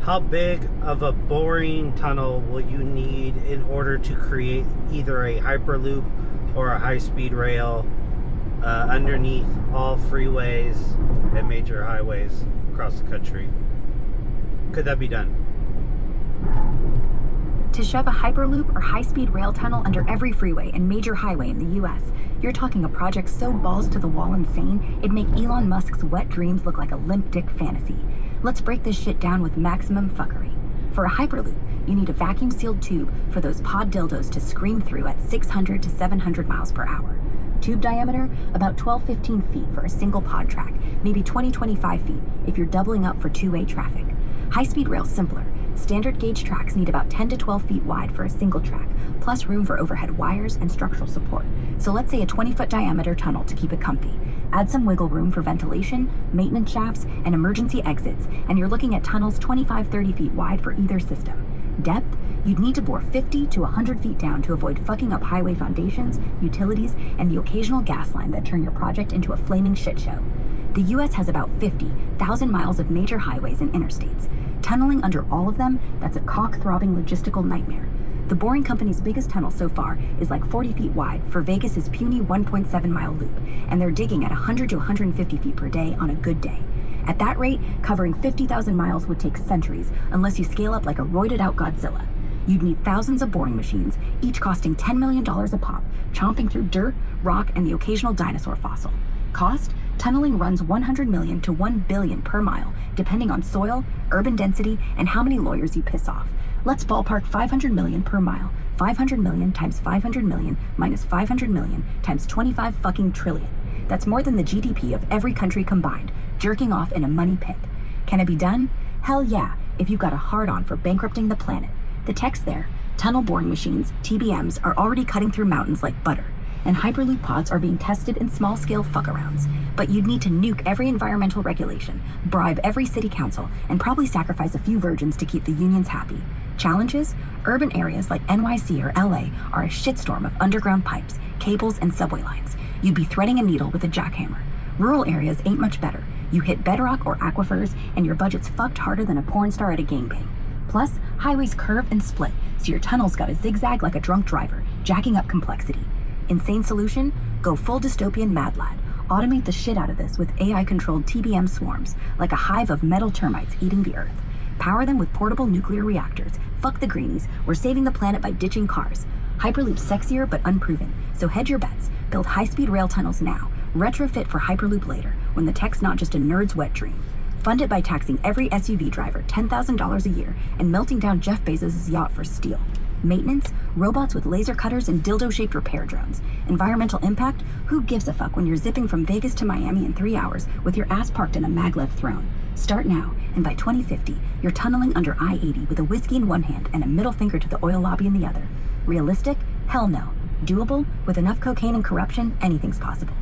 How big of a boring tunnel will you need in order to create either a hyperloop or a high-speed rail underneath all freeways and major highways across the country? Could that be done? To shove a hyperloop or high-speed rail tunnel under every freeway and major highway in the US, you're talking a project so balls to the wall insane, it'd make Elon Musk's wet dreams look like a limp dick fantasy. Let's break this shit down with maximum fuckery. For a hyperloop, you need a vacuum-sealed tube for those pod dildos to scream through at 600 to 700 miles per hour. Tube diameter, about 12-15 feet for a single pod track, maybe 20-25 feet if you're doubling up for two-way traffic. High-speed rail's simpler. Standard gauge tracks need about 10 to 12 feet wide for a single track, plus room for overhead wires and structural support. So let's say a 20-foot diameter tunnel to keep it comfy. Add some wiggle room for ventilation, maintenance shafts, and emergency exits, and you're looking at tunnels 25-30 feet wide for either system. Depth, you'd need to bore 50 to 100 feet down to avoid fucking up highway foundations, utilities, and the occasional gas line that turn your project into a flaming shit show. The US has about 50,000 miles of major highways and interstates. Tunneling under all of them, that's a cock-throbbing logistical nightmare. The Boring Company's biggest tunnel so far is like 40 feet wide for Vegas's puny 1.7-mile loop, and they're digging at 100 to 150 feet per day on a good day. At that rate, covering 50,000 miles would take centuries unless you scale up like a roided-out Godzilla. You'd need thousands of boring machines, each costing $10 million a pop, chomping through dirt, rock, and the occasional dinosaur fossil. Cost? Tunneling runs $100 million to $1 billion per mile, depending on soil, urban density, and how many lawyers you piss off. Let's ballpark $500 million per mile. 500 million times 500 million minus 500 million times 25 fucking trillion. That's more than the GDP of every country combined, jerking off in a money pit. Can it be done? Hell yeah, if you've got a hard-on for bankrupting the planet. The text there, tunnel boring machines, TBMs, are already cutting through mountains like butter, and hyperloop pods are being tested in small-scale fuck-arounds. But you'd need to nuke every environmental regulation, bribe every city council, and probably sacrifice a few virgins to keep the unions happy. Challenges? Urban areas like NYC or LA are a shitstorm of underground pipes, cables, and subway lines. You'd be threading a needle with a jackhammer. Rural areas ain't much better. You hit bedrock or aquifers, and your budget's fucked harder than a porn star at a gangbang. Plus, highways curve and split, so your tunnel's got a zigzag like a drunk driver, jacking up complexity. Insane solution? Go full dystopian Mad Lad. Automate the shit out of this with AI-controlled TBM swarms, like a hive of metal termites eating the earth. Power them with portable nuclear reactors. Fuck the greenies. We're saving the planet by ditching cars. Hyperloop's sexier but unproven, so hedge your bets. Build high-speed rail tunnels now. Retrofit for Hyperloop later, when the tech's not just a nerd's wet dream. Fund it by taxing every SUV driver $10,000 a year and melting down Jeff Bezos' yacht for steel. Maintenance? Robots with laser cutters and dildo-shaped repair drones. Environmental impact? Who gives a fuck when you're zipping from Vegas to Miami in 3 hours with your ass parked in a maglev throne? Start now, and by 2050, you're tunneling under I-80 with a whiskey in one hand and a middle finger to the oil lobby in the other. Realistic? Hell no. Doable? With enough cocaine and corruption, anything's possible.